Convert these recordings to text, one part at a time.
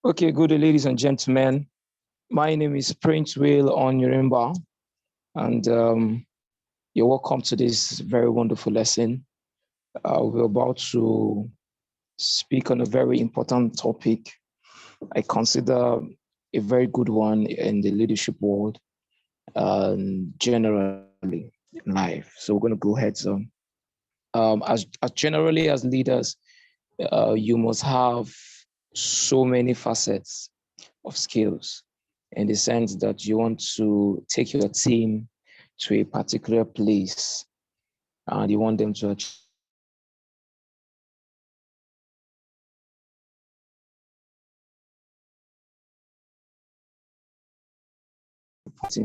Okay, good day, ladies and gentlemen. My name is Prince Will Onyerimba, and you're welcome to this very wonderful lesson. We're about to speak on a very important topic. I consider a very good one in the leadership world and generally in life. So we're going to go ahead. As generally as leaders, you must have so many facets of skills in the sense that you want to take your team to a particular place and you want them to achieve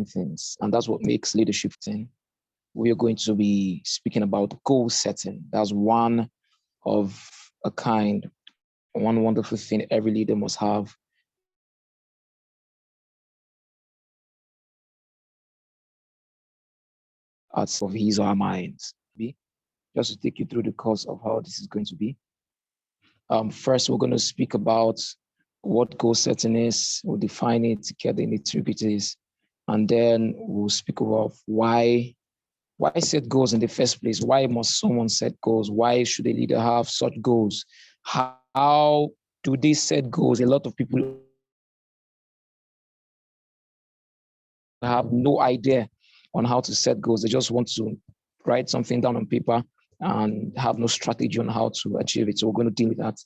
things. And that's what makes leadership thing. We are going to be speaking about goal setting. That's one of a kind, one wonderful thing every leader must have out of his or her minds. Just to take you through the course of how this is going to be. First, we're going to speak about what goal setting is. We'll define it, get the nitty-gritties, and then we'll speak about why set goals in the first place. Why must someone set goals? Why should a leader have such goals? How do they set goals? A lot of people have no idea on how to set goals. They just want to write something down on paper and have no strategy on how to achieve it. So we're going to deal with that.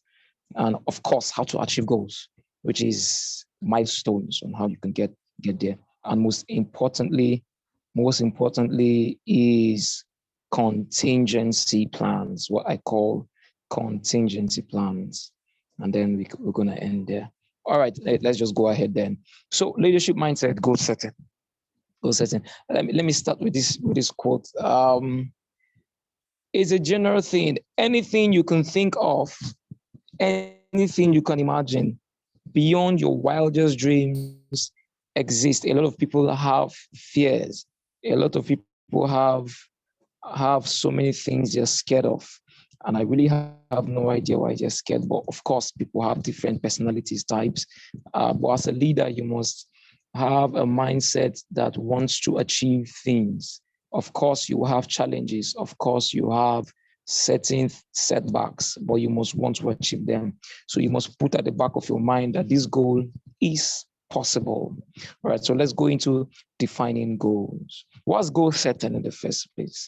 And of course, how to achieve goals, which is milestones on how you can get there. And most importantly is contingency plans, what I call contingency plans. And then we're going to end there. All right, let's just go ahead then. So leadership mindset, goal setting. Let me start with this quote. It's a general thing. Anything you can think of, anything you can imagine beyond your wildest dreams exist. A lot of people have fears. A lot of people have so many things they're scared of. And I really have no idea why they're scared. But of course, people have different personalities types. But as a leader, you must have a mindset that wants to achieve things. Of course, you have challenges. Of course, you have certain setbacks, but you must want to achieve them. So you must put at the back of your mind that this goal is possible. All right, so let's go into defining goals. What's goal setting in the first place?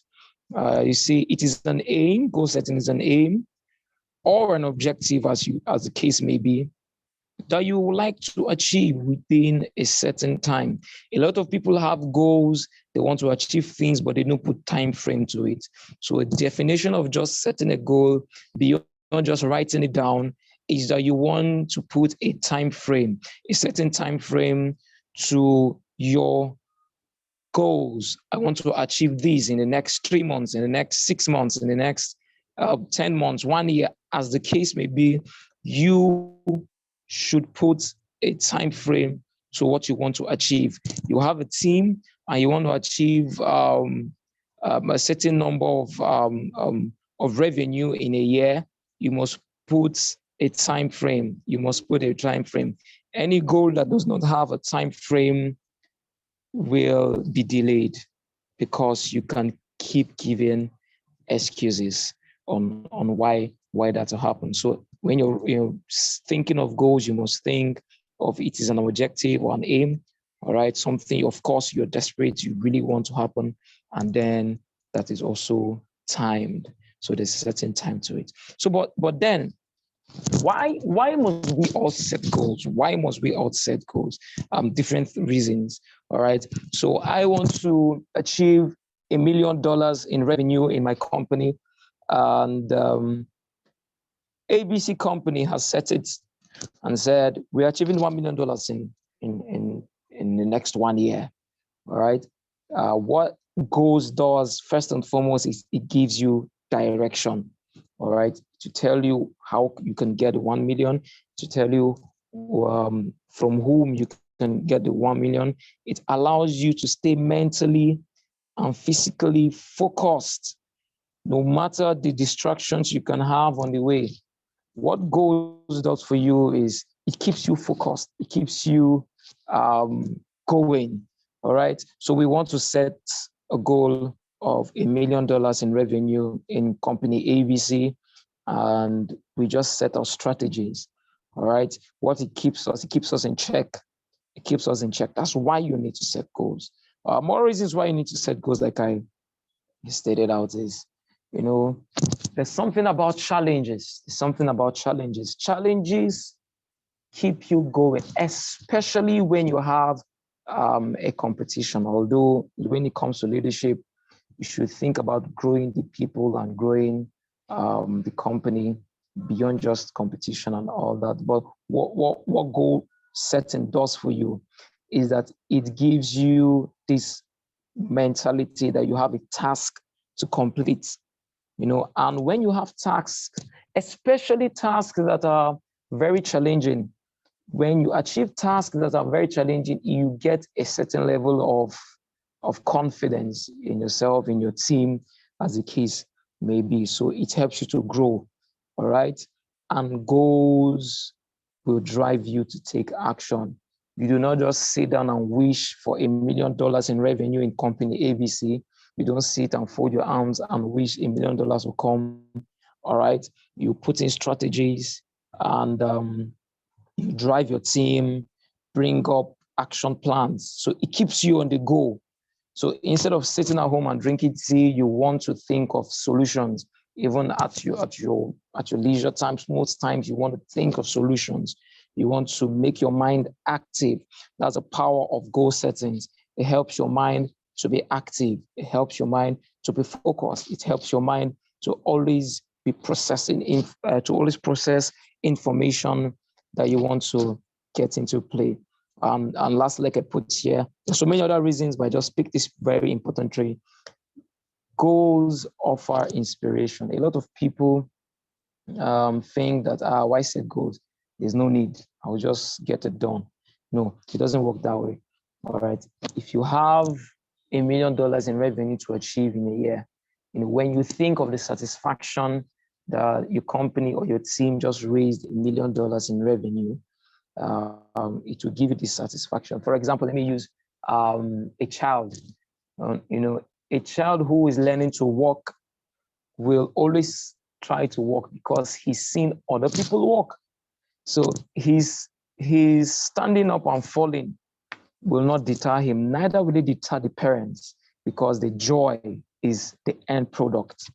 You see, it is an aim. Goal setting is an aim or an objective, as the case may be, that you would like to achieve within a certain time. A lot of people have goals, they want to achieve things, but they don't put time frame to it. So a definition of just setting a goal beyond just writing it down is that you want to put a time frame, a certain time frame to your goals. I want to achieve these in the next 3 months, in the next 6 months, in the next 10 months, 1 year, as the case may be. You should put a time frame to what you want to achieve. You have a team and you want to achieve a certain number of revenue in a year. You must put a time frame. You must put a time frame. Any goal that does not have a time frame will be delayed because you can keep giving excuses on why that will happen. So when you're thinking of goals, you must think of it as an objective or an aim. All right, something of course you're desperate, you really want to happen, and then that is also timed. So there's a certain time to it. So but then why must we all set goals? Why must we all set goals? Different reasons. All right. So I want to achieve $1 million in revenue in my company, and ABC company has set it and said we're achieving $1 million in the next 1 year. All right. What goals does first and foremost is it gives you direction. All right, to tell you how you can get 1 million, to tell you from whom you can get the 1 million. It allows you to stay mentally and physically focused, no matter the distractions you can have on the way. What goals does for you is it keeps you focused. It keeps you going. All right. So we want to set a goal of $1 million in revenue in company ABC, and we just set our strategies. All right. What it keeps us in check. It keeps us in check. That's why you need to set goals. More reasons why you need to set goals, like I stated out, is, there's something about challenges. There's something about challenges. Challenges keep you going, especially when you have a competition. Although when it comes to leadership, you should think about growing the people and growing the company beyond just competition and all that. But what goal setting does for you is that it gives you this mentality that you have a task to complete, and when you have tasks, especially tasks that are very challenging, when you achieve tasks that are very challenging, you get a certain level of confidence in yourself, in your team, as the case may be. So it helps you to grow, all right? And goals will drive you to take action. You do not just sit down and wish for $1 million in revenue in company ABC. You don't sit and fold your arms and wish $1 million will come, all right? You put in strategies and you drive your team, bring up action plans. So it keeps you on the go. So instead of sitting at home and drinking tea, you want to think of solutions. Even at your leisure times, most times you want to think of solutions. You want to make your mind active. That's the power of goal settings. It helps your mind to be active. It helps your mind to be focused. It helps your mind to always be processing, to always process information that you want to get into play. And last, like I put here, there's so many other reasons, but I just picked this very important three. Goals offer inspiration. A lot of people think that, why set goals? There's no need. I'll just get it done. No, it doesn't work that way. All right. If you have $1 million in revenue to achieve in a year, when you think of the satisfaction that your company or your team just raised $1 million in revenue, it will give you this satisfaction. For example, let me use a child. A child who is learning to walk will always try to walk because he's seen other people walk. So he's standing up and falling will not deter him. Neither will it deter the parents, because the joy is the end product.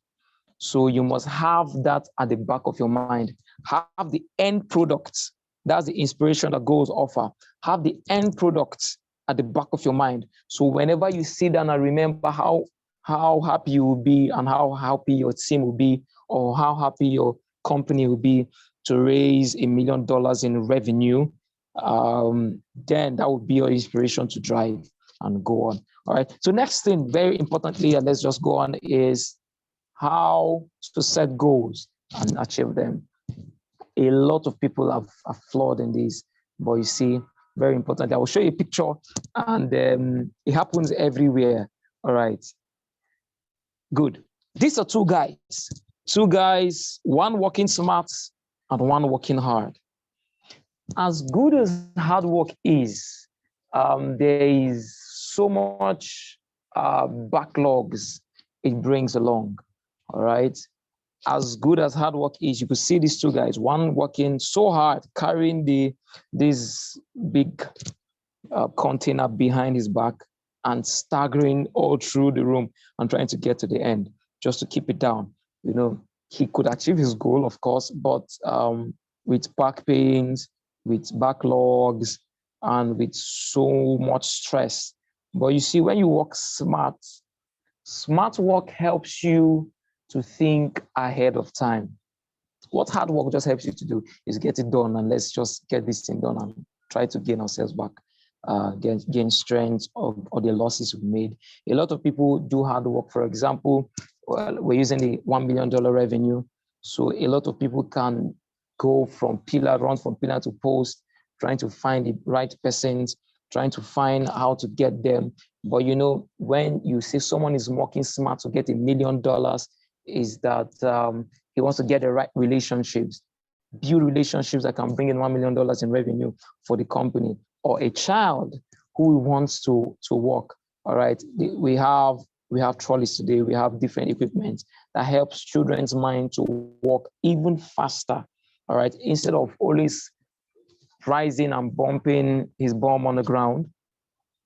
So you must have that at the back of your mind. Have the end product. That's the inspiration that goals offer. Have the end product at the back of your mind. So whenever you sit down and remember how happy you will be and how happy your team will be, or how happy your company will be to raise $1 million in revenue, then that would be your inspiration to drive and go on. All right. So next thing, very importantly, and let's just go on, is how to set goals and achieve them. A lot of people are flawed in this, but you see, very important. I will show you a picture, and it happens everywhere. All right. Good. These are two guys, one working smart and one working hard. As good as hard work is, there is so much backlogs it brings along. All right. As good as hard work is, you could see these two guys, one working so hard, carrying this big container behind his back and staggering all through the room and trying to get to the end just to keep it down. He could achieve his goal, of course, but with back pains, with backlogs, and with so much stress. But you see, when you work smart work helps you to think ahead of time. What hard work just helps you to do is get it done, and let's just get this thing done and try to gain ourselves back, gain strength of the losses we made. A lot of people do hard work. For example, we're using the $1 million revenue. So a lot of people can run from pillar to post, trying to find the right persons, trying to find how to get them. But when you say someone is working smart to get $1 million, is that he wants to get the right relationships. build relationships that can bring in $1 million in revenue for the company, or a child who wants to work. All right, we have trolleys today. We have different equipment that helps children's mind to walk even faster. All right, instead of always rising and bumping his bum on the ground,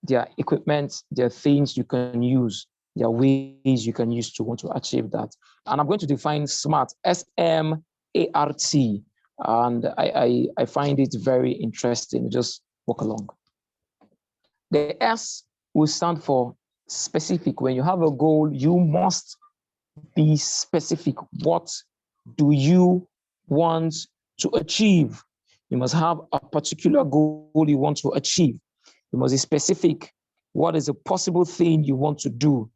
there are equipment, there are things you can use, there are ways you can use to want to achieve that. And I'm going to define SMART, S-M-A-R-T, and I find it very interesting. Just walk along. The S will stand for specific. When you have a goal, you must be specific. What do you want to achieve? You must have a particular goal you want to achieve. You must be specific. What is a possible thing you want to do?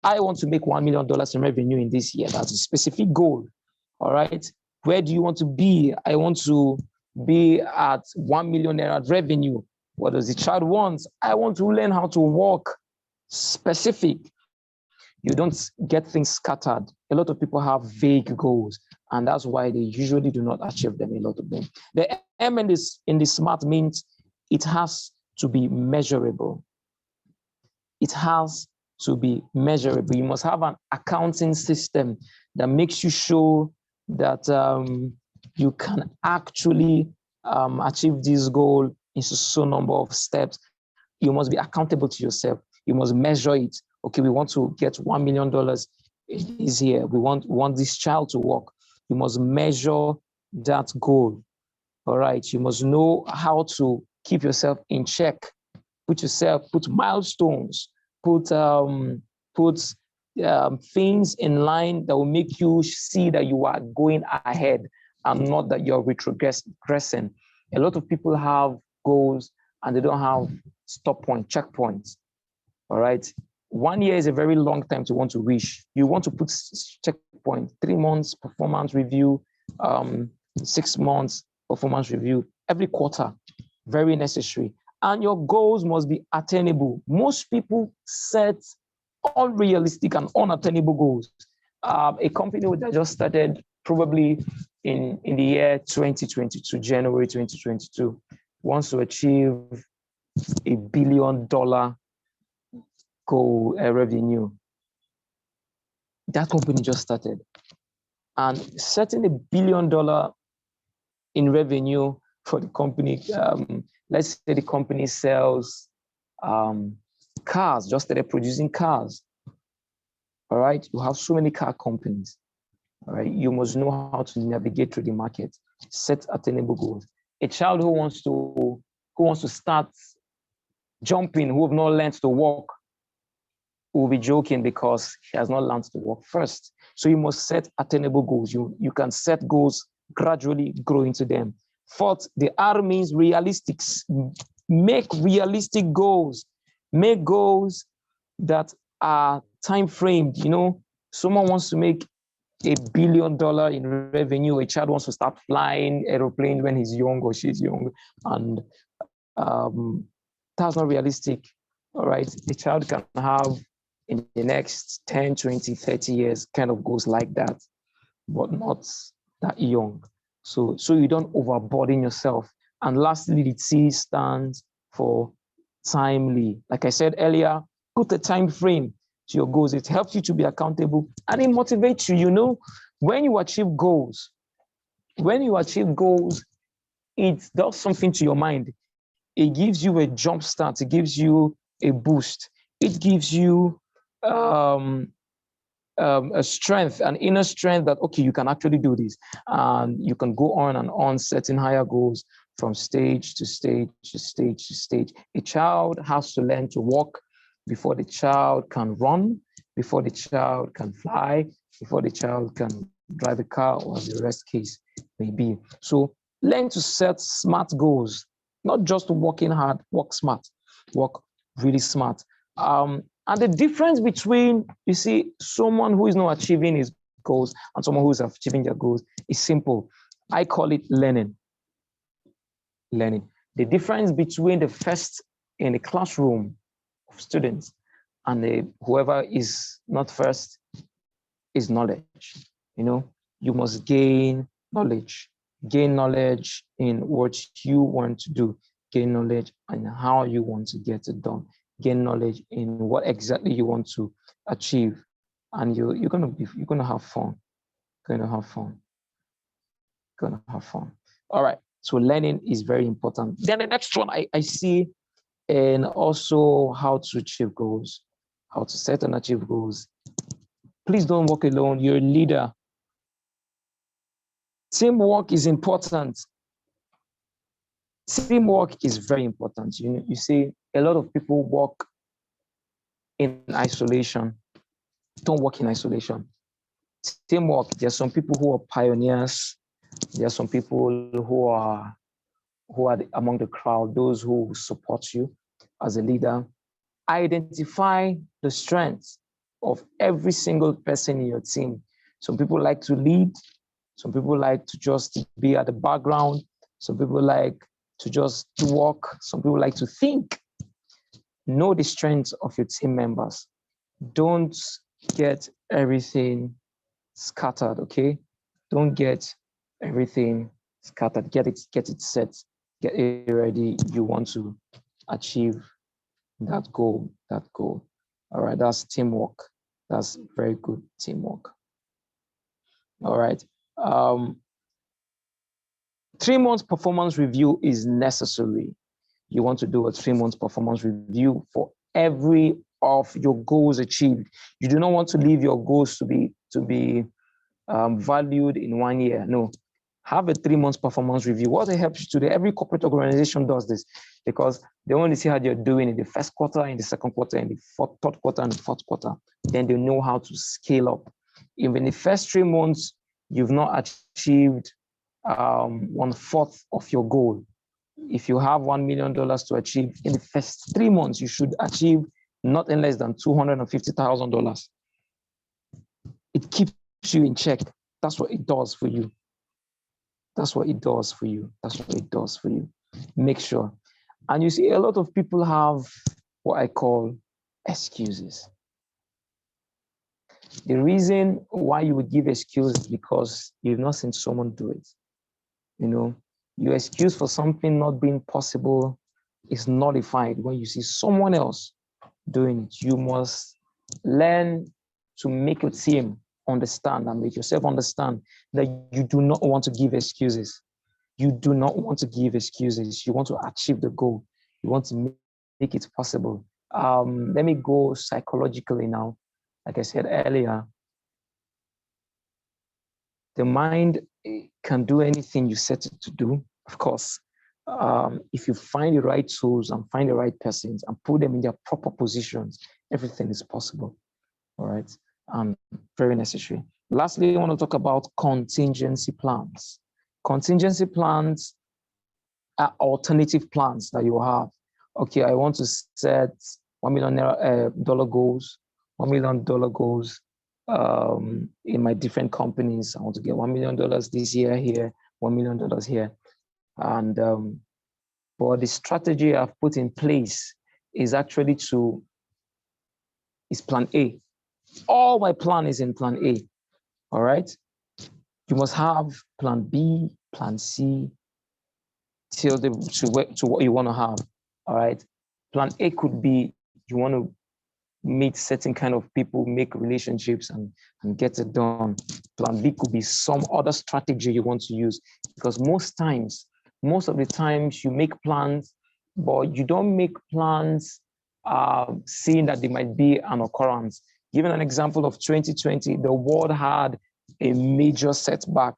I want to make $1 million in revenue in this year. That's a specific goal. All right. Where do you want to be? I want to be at 1 million naira revenue. What does the child want? I want to learn how to walk. Specific. You don't get things scattered. A lot of people have vague goals, and that's why they usually do not achieve them, a lot of them. The M in the SMART means it has to be measurable. It has to be measurable. You must have an accounting system that makes you show that you can actually achieve this goal in so number of steps. You must be accountable to yourself. You must measure it. Okay, we want to get $1 million this year. We want this child to walk. You must measure that goal. All right. You must know how to keep yourself in check. Put milestones, put things in line that will make you see that you are going ahead and not that you're retrogressing. A lot of people have goals and they don't have checkpoints. All right. 1 year is a very long time to want to reach. You want to put checkpoint, 3 months performance review, 6 months performance review, every quarter, very necessary. And your goals must be attainable. Most people set unrealistic and unattainable goals. A company that just started probably in the year 2022, January 2022, wants to achieve $1 billion goal revenue. That company just started. And setting $1 billion in revenue for the company, let's say the company sells cars, just started producing cars. All right, you have so many car companies. All right, you must know how to navigate through the market, set attainable goals. A child who wants to start jumping, who have not learned to walk, will be joking because he has not learned to walk first. So you must set attainable goals. You can set goals, gradually grow into them. Fourth, the R means realistics. Make realistic goals. Make goals that are time framed. You know, someone wants to make $1 billion in revenue. A child wants to start flying aeroplane when he's young or she's young, and that's not realistic. All right, the child can have in the next 10, 20, 30 years kind of goals like that, but not that young. So you don't overburden yourself. And lastly, the T stands for timely. Like I said earlier, put a time frame to your goals. It helps you to be accountable and it motivates you. You know, when you achieve goals, it does something to your mind. It gives you a jump start. It gives you a boost. It gives you a strength, an inner strength that, okay, you can actually do this. And you can go on and on setting higher goals from stage to stage to stage to stage. A child has to learn to walk before the child can run, before the child can fly, before the child can drive a car, or the rest case may be. So learn to set smart goals, not just working hard, work smart, work really smart. And the difference between, you see, someone who is not achieving his goals and someone who is achieving their goals is simple. I call it learning. Learning. The difference between the first in the classroom of students and whoever is not first is knowledge. You know, you must gain knowledge. gain knowledge in what you want to do, gain knowledge on how you want to get it done, gain knowledge in what exactly you want to achieve, and you're gonna have fun. Gonna have fun. Gonna have fun. All right. So learning is very important. Then the next one I see, and also how to achieve goals, how to set and achieve goals. Please don't work alone. You're a leader. Teamwork is important. Teamwork is very important. You see, a lot of people work in isolation. Don't work in isolation. Teamwork, there's some people who are pioneers. There are some people who are among the crowd, those who support you as a leader. Identify the strengths of every single person in your team. Some people like to lead. Some people like to just be at the background. Some people like to just walk. Some people like to think. Know the strengths of your team members. Don't get everything scattered, okay? Don't get everything scattered. Get it set. Get it ready. You want to achieve that goal. All right, that's teamwork. That's very good teamwork. All right. 3 months performance review is necessary. You want to do a 3 months performance review for every of your goals achieved. You do not want to leave your goals to be valued in 1 year. No, have a 3 months performance review. What it helps you to do, every corporate organization does this because they want to see how you're doing in the first quarter, in the second quarter, in the third quarter, and the fourth quarter. Then they know how to scale up. If in the first 3 months you've not achieved 1/4 of your goal, if you have $1 million to achieve in the first 3 months, you should achieve nothing less than $250,000. It keeps you in check. That's what it does for you. That's what it does for you. That's what it does for you. Make sure. And you see, a lot of people have what I call excuses. The reason why you would give excuses is because you've not seen someone do it. You know, your excuse for something not being possible is nullified when you see someone else doing it. You must learn to make your team understand and make yourself understand that you do not want to give excuses. You do not want to give excuses. You want to achieve the goal. You want to make it possible. Let me go psychologically now. Like I said earlier, the mind can do anything you set it to do, of course. If you find the right tools and find the right persons and put them in their proper positions, everything is possible. All right. Very necessary. Lastly, I want to talk about contingency plans. Contingency plans are alternative plans that you have. Okay, I want to set $1 million goals, $1 million goals in my different companies. I want to get $1 million this year here, $1 million here. And but the strategy I've put in place is actually is plan A. All my plan is in plan A. All right. You must have plan B, plan C, to what you want to have. All right. Plan A could be you want to meet certain kind of people, make relationships and get it done. Plan B could be some other strategy you want to use, because most of the times you make plans, but you don't make plans seeing that there might be an occurrence. Given an example of 2020, the world had a major setback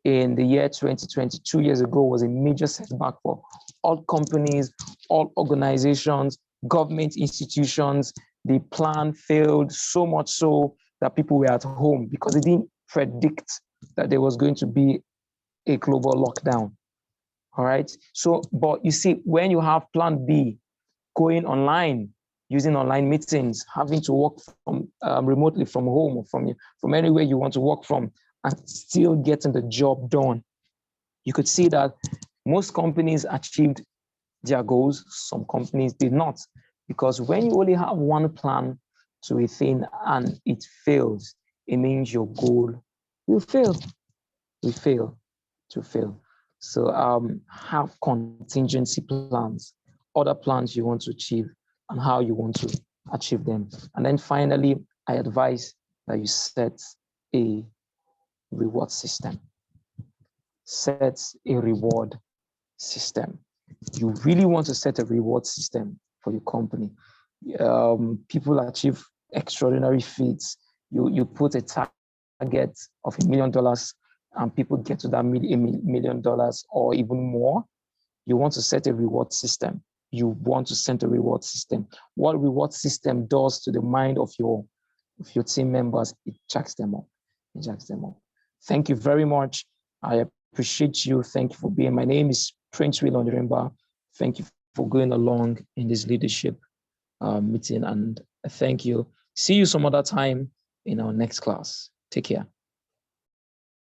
in the year 2020. 2 years ago was a major setback for all companies, all organizations, government institutions. The plan failed so much so that people were at home because they didn't predict that there was going to be a global lockdown. All right. So, but you see, when you have plan B, going online, using online meetings, having to work from remotely from home or from anywhere you want to work from, and still getting the job done, you could see that most companies achieved their goals. Some companies did not, because when you only have one plan to a thing and it fails, it means your goal will fail. to fail. So have contingency plans, other plans you want to achieve, and how you want to achieve them. And then finally, I advise that you set a reward system. Set a reward system. You really want to set a reward system for your company. People achieve extraordinary feats. You put a target of $1 million and people get to that $1 million or even more. You want to set a reward system. You want to set a reward system. What reward system does to the mind of your team members, it jacks them up. It jacks them up. Thank you very much. I appreciate you. Thank you for being. My name is Prince Will Onirimba. Thank you for going along in this leadership meeting, and thank you. See you some other time in our next class. Take care.